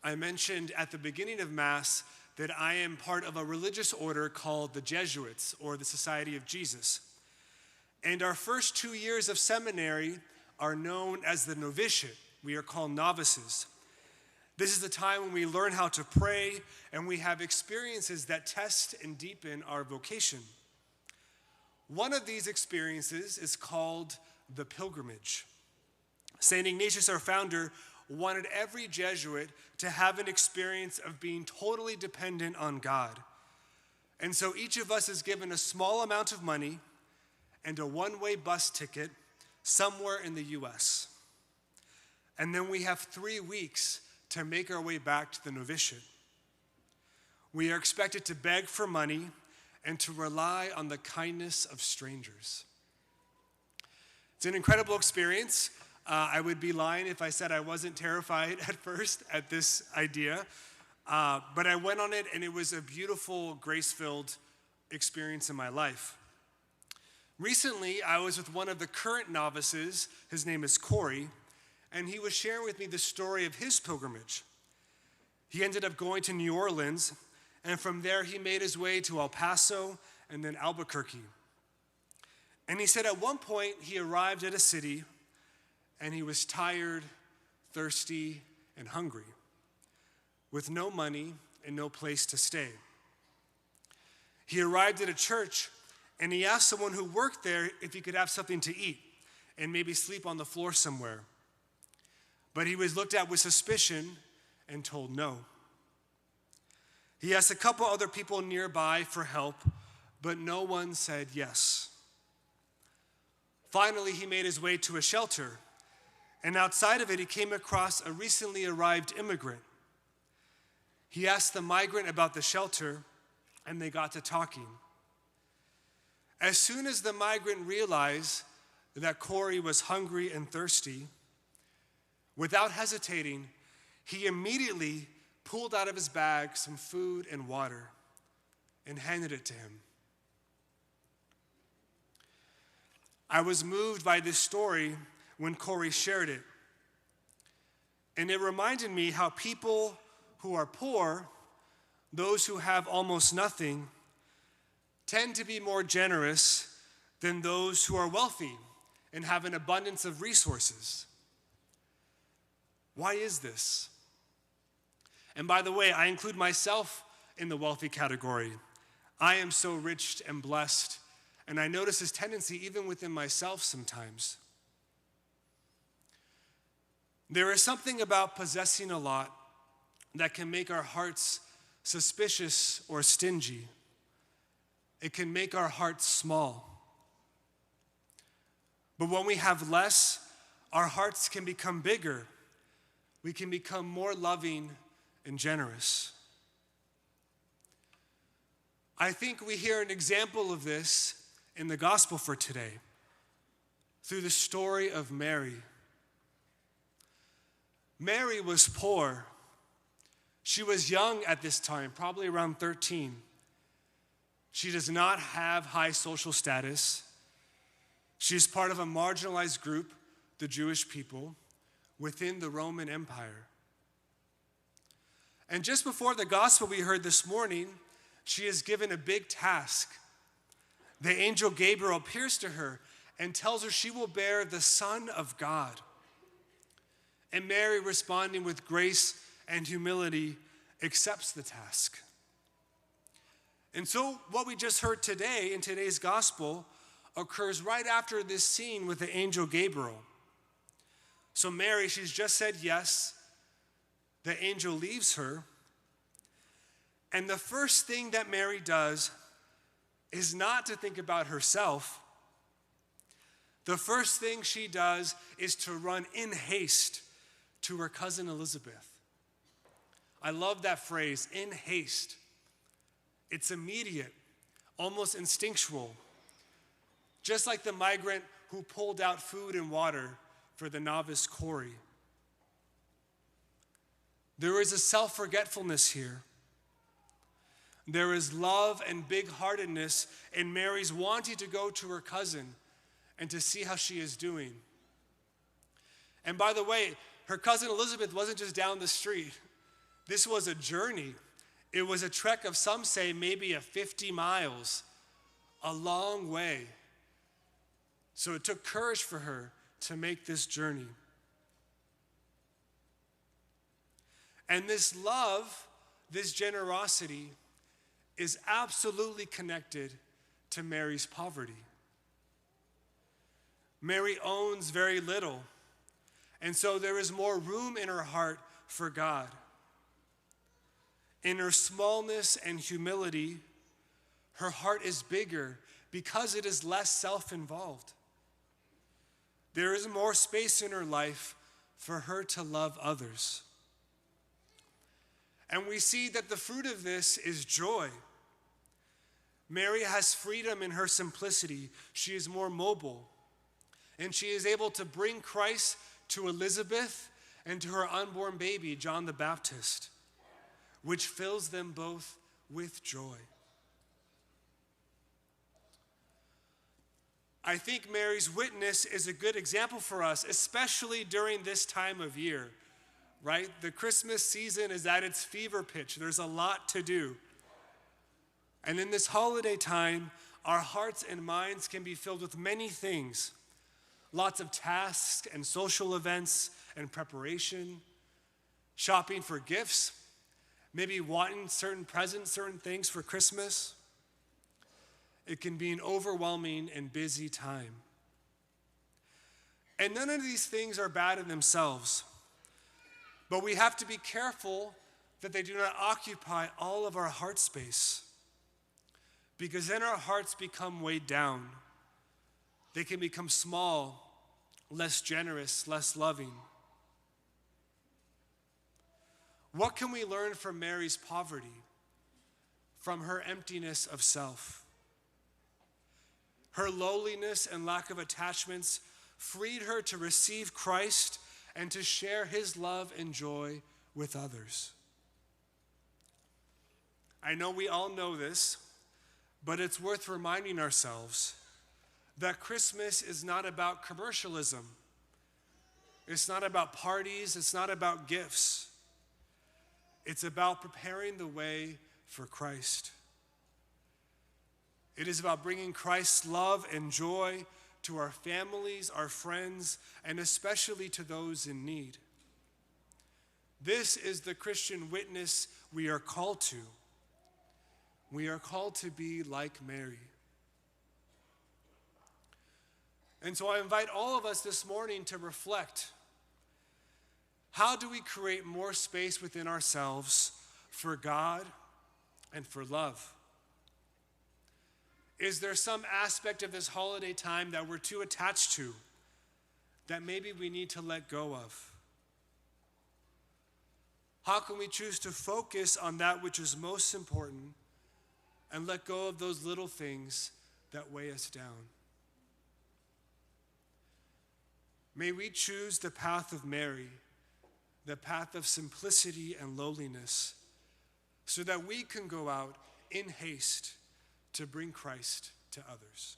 I mentioned at the beginning of Mass that I am part of a religious order called the Jesuits, or the Society of Jesus. And our first 2 years of seminary are known as the novitiate. We are called novices. This is the time when we learn how to pray, and we have experiences that test and deepen our vocation. One of these experiences is called the pilgrimage. St. Ignatius, our founder, wanted every Jesuit to have an experience of being totally dependent on God. And so each of us is given a small amount of money and a one-way bus ticket somewhere in the U.S. And then we have 3 weeks to make our way back to the novitiate. We are expected to beg for money and to rely on the kindness of strangers. It's an incredible experience. I would be lying if I said I wasn't terrified at first at this idea, but I went on it, and it was a beautiful, grace-filled experience in my life. Recently, I was with one of the current novices. His name is Corey, and he was sharing with me the story of his pilgrimage. He ended up going to New Orleans, and from there he made his way to El Paso and then Albuquerque. And he said at one point he arrived at a city, and he was tired, thirsty, and hungry, with no money and no place to stay. He arrived at a church, and he asked someone who worked there if he could have something to eat and maybe sleep on the floor somewhere. But he was looked at with suspicion and told no. He asked a couple other people nearby for help, but no one said yes. Finally, he made his way to a shelter, and outside of it, he came across a recently arrived immigrant. He asked the migrant about the shelter, and they got to talking. As soon as the migrant realized that Corey was hungry and thirsty, without hesitating, he immediately pulled out of his bag some food and water and handed it to him. I was moved by this story when Corey shared it. And it reminded me how people who are poor, those who have almost nothing, tend to be more generous than those who are wealthy and have an abundance of resources. Why is this? And by the way, I include myself in the wealthy category. I am so rich and blessed, and I notice this tendency even within myself sometimes. There is something about possessing a lot that can make our hearts suspicious or stingy. It can make our hearts small. But when we have less, our hearts can become bigger. We can become more loving and generous. I think we hear an example of this in the gospel for today through the story of Mary. Mary was poor. She was young at this time, probably around 13. She does not have high social status. She is part of a marginalized group, the Jewish people, within the Roman Empire. And just before the gospel we heard this morning, she is given a big task. The angel Gabriel appears to her and tells her she will bear the Son of God. And Mary, responding with grace and humility, accepts the task. And so what we just heard today in today's gospel occurs right after this scene with the angel Gabriel. So Mary, she's just said yes. The angel leaves her. And the first thing that Mary does is not to think about herself. The first thing she does is to run in haste to her cousin Elizabeth. I love that phrase, in haste. It's immediate, almost instinctual. Just like the migrant who pulled out food and water for the novice Corey. There is a self-forgetfulness here. There is love and big-heartedness in Mary's wanting to go to her cousin and to see how she is doing. And by the way, her cousin Elizabeth wasn't just down the street. This was a journey. It was a trek of, some say, maybe 50 miles, a long way. So it took courage for her to make this journey. And this love, this generosity, is absolutely connected to Mary's poverty. Mary owns very little, and so there is more room in her heart for God. In her smallness and humility, her heart is bigger because it is less self-involved. There is more space in her life for her to love others. And we see that the fruit of this is joy. Mary has freedom in her simplicity. She is more mobile. And she is able to bring Christ to Elizabeth and to her unborn baby, John the Baptist, which fills them both with joy. I think Mary's witness is a good example for us, especially during this time of year, right? The Christmas season is at its fever pitch. There's a lot to do. And in this holiday time, our hearts and minds can be filled with many things. Lots of tasks and social events and preparation, shopping for gifts, maybe wanting certain presents, certain things for Christmas. It can be an overwhelming and busy time. And none of these things are bad in themselves, but we have to be careful that they do not occupy all of our heart space, because then our hearts become weighed down. They can become small, less generous, less loving. What can we learn from Mary's poverty, from her emptiness of self? Her lowliness and lack of attachments freed her to receive Christ and to share his love and joy with others. I know we all know this, but it's worth reminding ourselves that Christmas is not about commercialism. It's not about parties. It's not about gifts. It's about preparing the way for Christ. It is about bringing Christ's love and joy to our families, our friends, and especially to those in need. This is the Christian witness we are called to. We are called to be like Mary. And so I invite all of us this morning to reflect. How do we create more space within ourselves for God and for love? Is there some aspect of this holiday time that we're too attached to, that maybe we need to let go of? How can we choose to focus on that which is most important and let go of those little things that weigh us down? May we choose the path of Mary, the path of simplicity and lowliness, so that we can go out in haste to bring Christ to others.